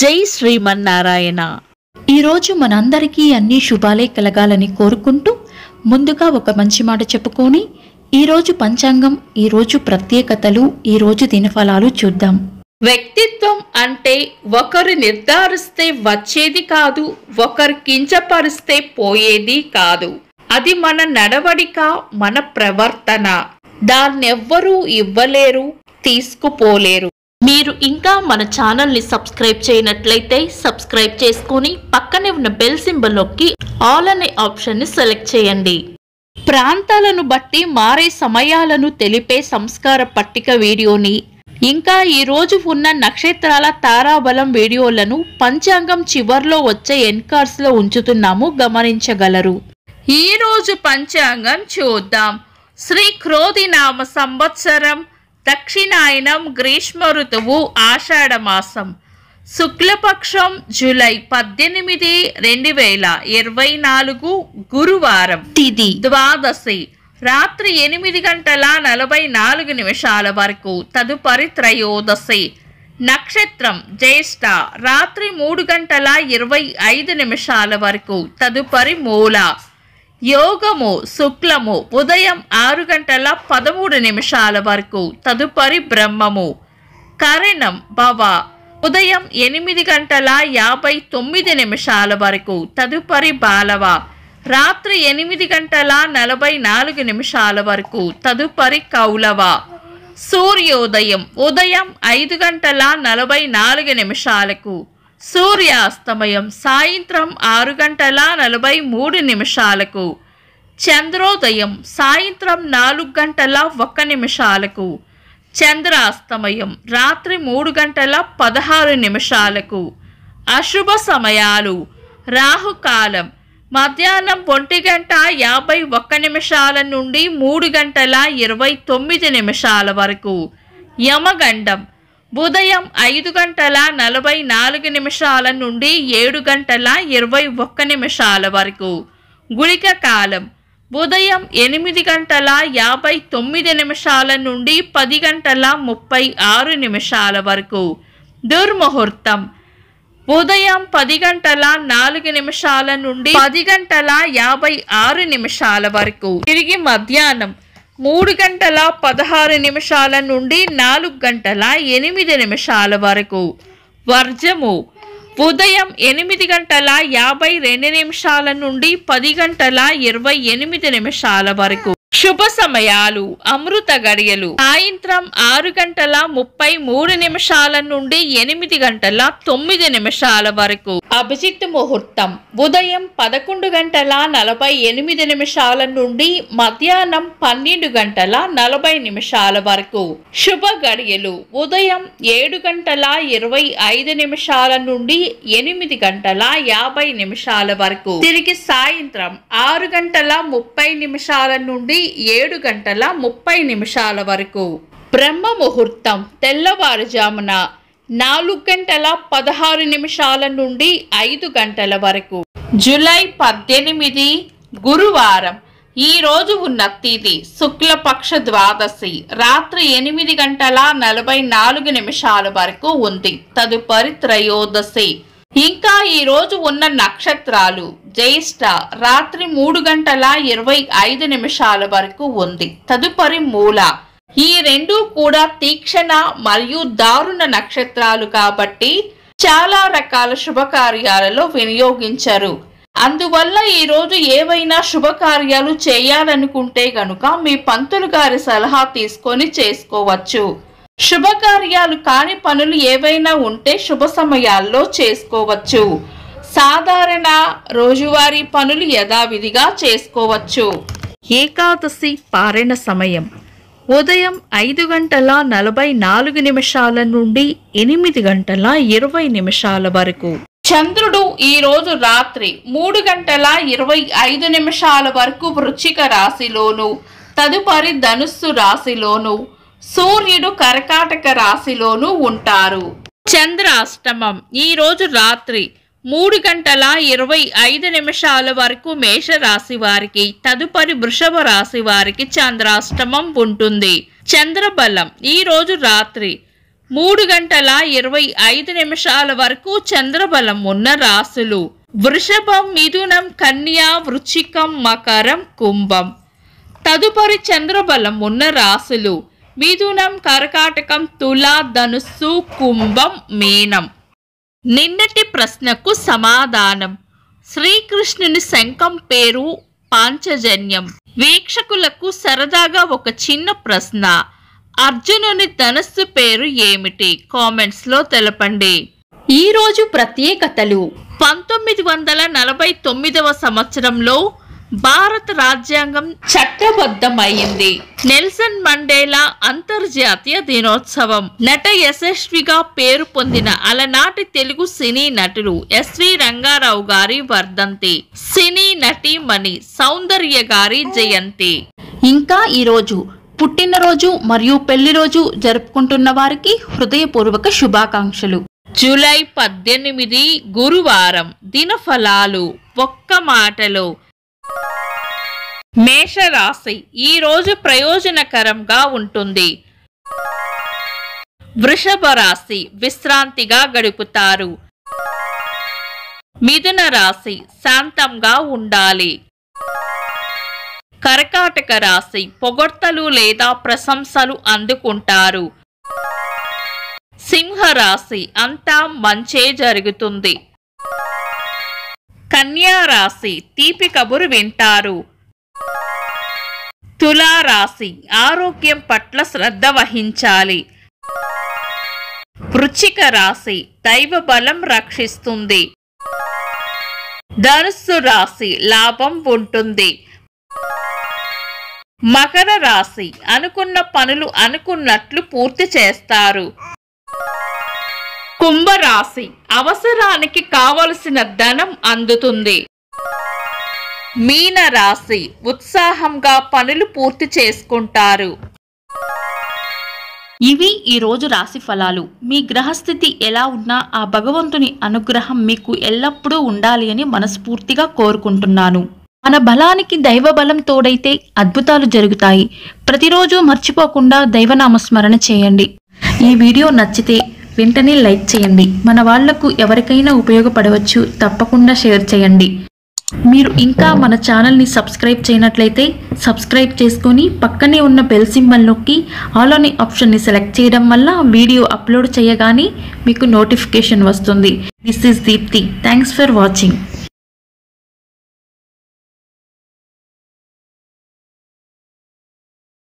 జై శ్రీమన్నారాయణ. ఈరోజు మనందరికీ అన్ని శుభాలే కలగాలని కోరుకుంటూ ముందుగా ఒక మంచి మాట చెప్పుకొని ఈరోజు పంచాంగం, ఈరోజు ప్రత్యేకతలు, ఈరోజు దినఫలాలు చూద్దాం. వ్యక్తిత్వం అంటే ఒకరు నిర్ధారిస్తే వచ్చేది కాదు, ఒకరు కించపరిస్తే పోయేది కాదు. అది మన నడవడిక, మన ప్రవర్తన. దాన్నెవ్వరూ ఇవ్వలేరు, తీసుకుపోలేరు. మీరు ఇంకా మన ఛానల్ని సబ్స్క్రైబ్ చేయనట్లయితే సబ్స్క్రైబ్ చేసుకొని పక్కనే ఉన్న బెల్ సింబల్ నొక్కి ఆల్ అనే ఆప్షన్ని సెలెక్ట్ చేయండి. ప్రాంతాలను బట్టి మారే సమయాలను తెలిపే సంస్కార పట్టిక వీడియోని, ఇంకా ఈరోజు ఉన్న నక్షత్రాల తారాబలం వీడియోలను పంచాంగం చివర్లో వచ్చే ఎన్కార్స్లో ఉంచుతున్నాము, గమనించగలరు. ఈరోజు పంచాంగం చూద్దాం. శ్రీ క్రోధినామ సంవత్సరం, దక్షిణాయనం, గ్రీష్మ ఋతువు, ఆషాఢ మాసం, శుక్లపక్షం, జూలై 18, 2024, గురువారం, తిథి ద్వాదశి, రాత్రి 8:44 వరకు, తదుపరి త్రయోదశి. నక్షత్రం జ్యేష్ఠ, రాత్రి 3:25 వరకు, తదుపరి మూల. యోగము శుక్లము, ఉదయం 6:13 వరకు, తదుపరి బ్రహ్మము. కరణం భవ, ఉదయం 8:59 వరకు, తదుపరి బాలవ. రాత్రి 8:44 వరకు, తదుపరి కౌలవ. సూర్యోదయం ఉదయం 5:44, సూర్యాస్తమయం సాయంత్రం 6:43, చంద్రోదయం సాయంత్రం 4:01, చంద్రాస్తమయం రాత్రి 3:16. అశుభ సమయాలు: రాహుకాలం మధ్యాహ్నం 1:51 నుండి 3:29 వరకు, యమగండం ఉదయం 5:44 నుండి 7:21 వరకు, గుళిక కాలం ఉదయం 8:59 నుండి 10:36 వరకు, దుర్ముహూర్తం ఉదయం 10:04 నుండి 10:56 వరకు, తిరిగి మధ్యాహ్నం 3:16 నుండి 4:08 వరకు. వర్జము ఉదయం 8:52 నుండి 10:28 వరకు. శుభ సమయాలు: అమృత గడియలు సాయంత్రం 6:33 నుండి 8:09 వరకు. అభిజిత్ ముహూర్తం ఉదయం 11:48 నుండి మధ్యాహ్నం 12:40 వరకు. శుభ గడియలు ఉదయం 7:25 నుండి 8:50 వరకు, తిరిగి సాయంత్రం 6:30 నుండి 7:30 వరకు. బ్రహ్మ ముహూర్తం తెల్లవారుజామున 4:16 నుండి 5 గంటల వరకు. జూలై 18, గురువారం. ఈ రోజు ఉన్న తిథి శుక్లపక్ష ద్వాదశి, రాత్రి 8:44 వరకు ఉంది, తదుపరి త్రయోదశి. ఇంకా ఈ రోజు ఉన్న నక్షత్రాలు: జ్యేష్ఠ రాత్రి 3:25 వరకు ఉంది, తదుపరి మూల. ఈ రెండు కూడా తీక్షణ మరియు దారుణ నక్షత్రాలు కాబట్టి చాలా రకాల శుభకార్యాలలో వినియోగించరు. అందువల్ల ఈరోజు ఏవైనా శుభకార్యాలు చేయాలనుకుంటే గనుక మీ పంతులు గారి సలహా తీసుకొని చేసుకోవచ్చు. శుభకార్యాలు కాని పనులు ఏవైనా ఉంటే శుభ సమయాల్లో చేసుకోవచ్చు. సాధారణ రోజువారీ పనులు యథావిధిగా చేసుకోవచ్చు. ఏకాదశి పారణ సమయం ఉదయం 5:44 నుండి 8:20 వరకు. చంద్రుడు ఈ రోజు రాత్రి 3:25 వరకు వృశ్చిక రాశిలోను, తదుపరి ధనుస్సు రాశిలోను, సూర్యుడు కర్కాటక రాశిలోను ఉంటారు. చంద్రాష్టమం ఈ రోజు రాత్రి 3:25 వరకు మేషరాశి వారికి, తదుపరి వృషభ రాశి వారికి చంద్రాష్టమం ఉంటుంది. చంద్రబలం ఈ రోజు రాత్రి 3:25 వరకు చంద్రబలం ఉన్న రాశులు వృషభం, మిథునం, కన్యా, వృశ్చికం, మకరం, కుంభం. తదుపరి చంద్రబలం ఉన్న రాశులు మిథునం, కర్కాటకం, తుల, ధనుస్సు, కుంభం, మీనం. నిన్నటి ప్రశ్నకు సమాధానం. శ్రీకృష్ణుని శంఖం పేరు పాంచజన్యం. వీక్షకులకు సరదాగా ఒక చిన్న ప్రశ్న. అర్జునుని ధనస్సు పేరు ఏమిటి? కామెంట్స్ లో తెలపండి. ఈ రోజు ప్రత్యేకతలు. 1949వ సంవత్సరంలో భారత రాజ్యాంగం చట్టబద్ధమైంది. నెల్సన్ మండేలా అంతర్జాతీయ దినోత్సవం. నట యశస్విగా పేరు పొందిన అలనాటి తెలుగు సినీ నటులు ఎస్వి రంగారావు గారి వర్ధంతి. సినీ నటీమణి సౌందర్య గారి జయంతి. ఇంకా ఈరోజు పుట్టినరోజు మరియు పెళ్లి రోజు జరుపుకుంటున్న వారికి హృదయపూర్వక శుభాకాంక్షలు. జూలై 18 గురువారం. దినఫలాలు ఒక్క మాటలో. మేషరాశి ఈ రోజు ప్రయోజనకరంగా ఉంటుంది. వృషభ రాశి విశ్రాంతిగా గడుపుతారు. మిథున రాశి శాంతంగా ఉండాలి. కర్కాటక రాశి పొగడ్తలు లేదా ప్రశంసలు అందుకుంటారు. సింహరాశి అంతా మంచే జరుగుతుంది. కన్యా రాశి తీపి కబురు వింటారు. తులారాశి ఆరోగ్యం పట్ల శ్రద్ధ వహించాలి. వృశ్చిక రాశి దైవ బలం రక్షిస్తుంది. ధనుస్సు రాశి లాభం ఉంటుంది. మకర రాశి అనుకున్న పనులు అనుకున్నట్లు పూర్తి చేస్తారు. కుంభరాశి అవసరానికి కావలసిన ధనం అందుతుంది. మీన రాశి ఉత్సాహంగా పనులు పూర్తి చేసుకుంటారు. ఇవి ఈ రోజు రాశి ఫలాలు. మీ గ్రహస్థితి ఎలా ఉన్నా ఆ భగవంతుని అనుగ్రహం మీకు ఎల్లప్పుడూ ఉండాలి అని మనస్ఫూర్తిగా కోరుకుంటున్నాను. మన బలానికి దైవ బలం తోడైతే అద్భుతాలు జరుగుతాయి. ప్రతిరోజు మర్చిపోకుండా దైవనామస్మరణ చేయండి. ఈ వీడియో నచ్చితే వెంటనే లైక్ చేయండి. మన వాళ్లకు ఎవరికైనా ఉపయోగపడవచ్చు. తప్పకుండా షేర్ చేయండి. మీరు ఇంకా మన ఛానల్ని సబ్స్క్రైబ్ చేయనట్లయితే సబ్స్క్రైబ్ చేసుకొని పక్కనే ఉన్న బెల్ సింబల్ నొక్కి ఆల్ అనే ఆప్షన్ని సెలెక్ట్ చేయడం వల్ల వీడియో అప్లోడ్ చేయగానే మీకు నోటిఫికేషన్ వస్తుంది. This is Deepti. Thanks for watching.